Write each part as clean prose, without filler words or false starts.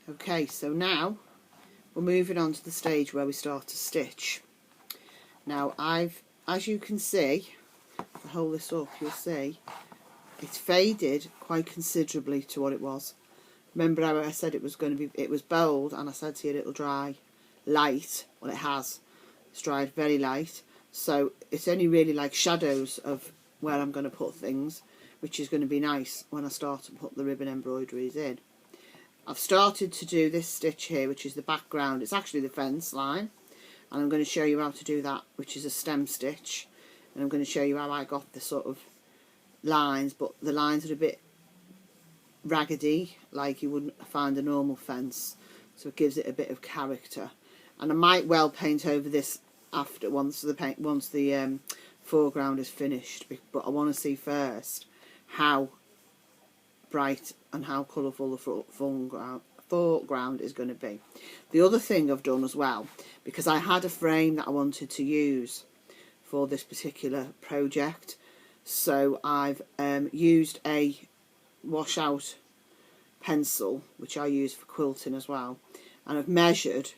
Okay, so now we're moving on to the stage where we start to stitch. Now as you can see, if I hold this up, you'll see it's faded quite considerably to what it was. Remember how I said it was bold, and I said to you it'll dry light. Well, it has. It's dried very light, so it's only really like shadows of where I'm going to put things, which is going to be nice when I start to put the ribbon embroideries in. I've started to do this stitch here, which is the background. It's actually the fence line, and I'm going to show you how to do that, which is a stem stitch, and I'm going to show you how I got the sort of lines, but the lines are a bit raggedy, like you wouldn't find a normal fence, so it gives it a bit of character. And I might well paint over this after, once the foreground is finished, but I want to see first how bright and how colourful the foreground is going to be. The other thing I've done as well, because I had a frame that I wanted to use for this particular project, so I've used a washout pencil, which I use for quilting as well, and I've measured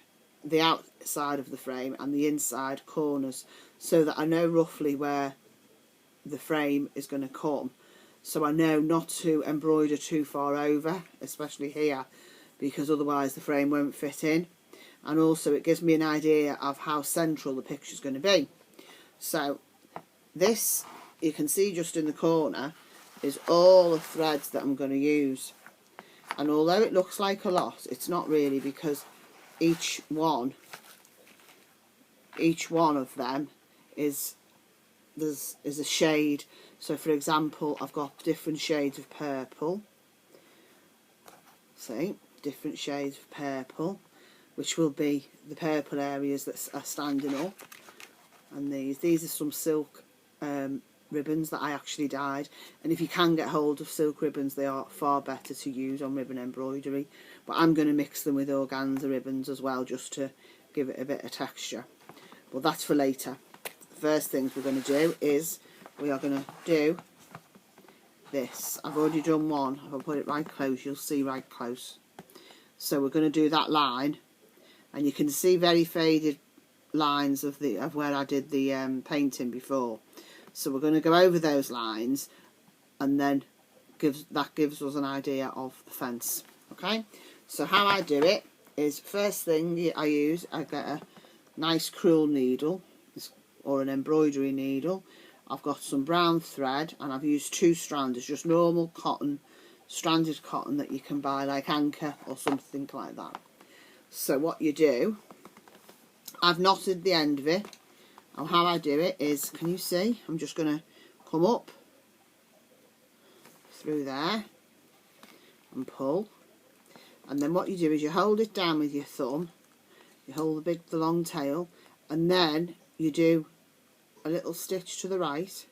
the outside of the frame and the inside corners so that I know roughly where the frame is going to come, so I know not to embroider too far over, especially here, because otherwise the frame won't fit in, and also it gives me an idea of how central the picture is going to be. So this, you can see just in the corner, is all the threads that I'm going to use, and although it looks like a lot, it's not really, because each one of them is a shade. So for example, I've got different shades of purple, see, different shades of purple, which will be the purple areas that are standing up, and these are some silk ribbons that I actually dyed, and if you can get hold of silk ribbons, they are far better to use on ribbon embroidery, but I'm going to mix them with organza ribbons as well, just to give it a bit of texture, but that's for later. The first things we're going to do is we are going to do this. I've already done one. If I put it right close, you'll see right close. So we're going to do that line, and you can see very faded lines of where I did the painting before. So we're going to go over those lines, and then that gives us an idea of the fence. Okay, so how I do it is, first thing I get a nice crewel needle or an embroidery needle. I've got some brown thread, and I've used 2 strands. It's just normal cotton, stranded cotton that you can buy like Anchor or something like that. So what you do, I've knotted the end of it. And how I do it is, can you see? I'm just going to come up through there and pull. And then what you do is you hold it down with your thumb. You hold the long tail, and then you do a little stitch to the right,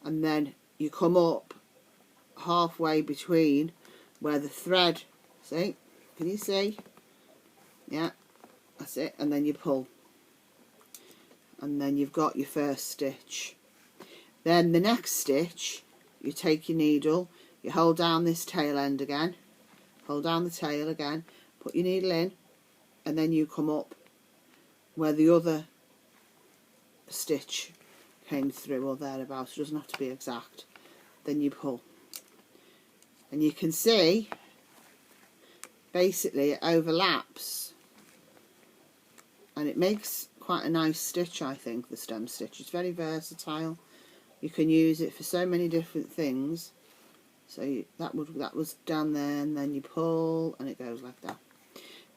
and then you come up halfway between where the thread, see? Can you see? Yeah, that's it. And then you pull. And then you've got your first stitch. Then the next stitch, you take your needle, you hold down this tail end again, hold down the tail again, put your needle in, and then you come up where the other stitch came through, or thereabouts. It doesn't have to be exact. Then you pull, and you can see basically it overlaps, and it makes quite a nice stitch. I think the stem stitch is very versatile. You can use it for so many different things. So that was down there, and then you pull, and it goes like that.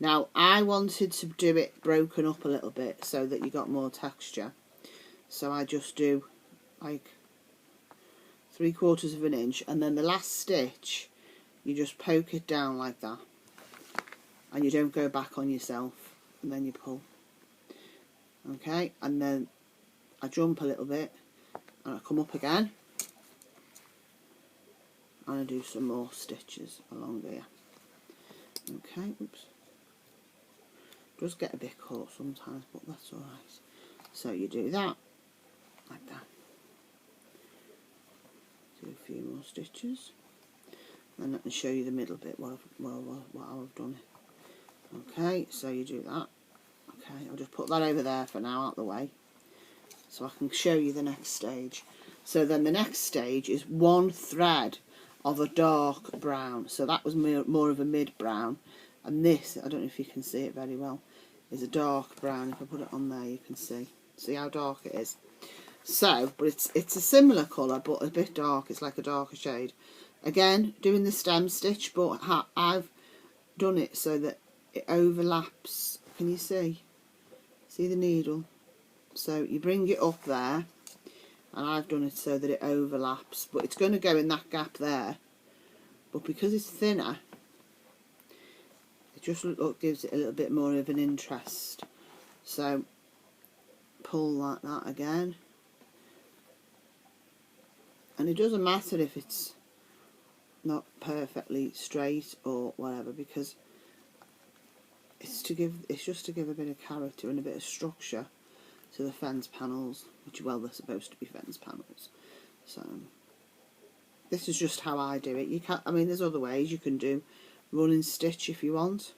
Now I wanted to do it broken up a little bit so that you got more texture. So I just do like 3/4 of an inch, and then the last stitch you just poke it down like that, and you don't go back on yourself, and then you pull. Okay, and then I jump a little bit, and I come up again, and I do some more stitches along here. Okay, oops. Does get a bit caught sometimes, but that's alright. So you do that, like that. Do a few more stitches, and I can show you the middle bit, what I've done. Okay, so you do that. Okay, I'll just put that over there for now, out the way, so I can show you the next stage. So then the next stage is one thread of a dark brown. So that was more of a mid brown, and this, I don't know if you can see it very well, is a dark brown. If I put it on there, you can see how dark it is. So, but it's a similar colour, but a bit dark. It's like a darker shade. Again, doing the stem stitch, but I've done it so that it overlaps. Can you see? See the needle? So you bring it up there, and I've done it so that it overlaps, but it's going to go in that gap there. But because it's thinner, it just gives it a little bit more of an interest. So pull like that again. And it doesn't matter if it's not perfectly straight or whatever, because it's just to give a bit of character and a bit of structure to the fence panels, which, well, they're supposed to be fence panels. So this is just how I do it. You can't, I mean, there's other ways. You can do running stitch if you want.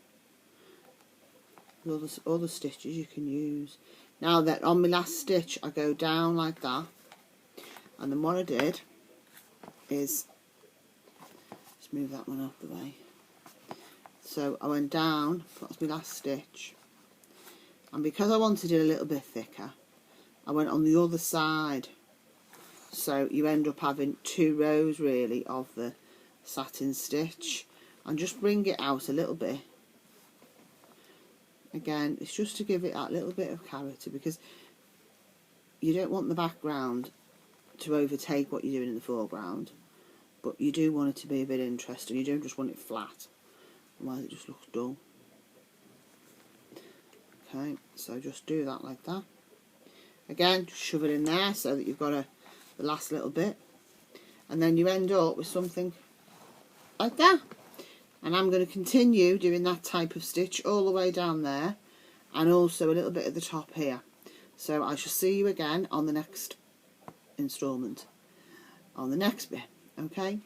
There's other stitches you can use. Now that on my last stitch, I go down like that, and then what I did is, let's move that one out the way. So I went down, that was my last stitch, and because I wanted it a little bit thicker, I went on the other side. So you end up having 2 rows really of the satin stitch, and just bring it out a little bit. Again, it's just to give it that little bit of character, because you don't want the background to overtake what you're doing in the foreground, but you do want it to be a bit interesting. You don't just want it flat, otherwise it just looks dull. Okay, so just do that like that. Again, just shove it in there so that you've got the last little bit, and then you end up with something like that. And I'm going to continue doing that type of stitch all the way down there, and also a little bit at the top here. So I shall see you again on the next instalment, on the next bit. Okay.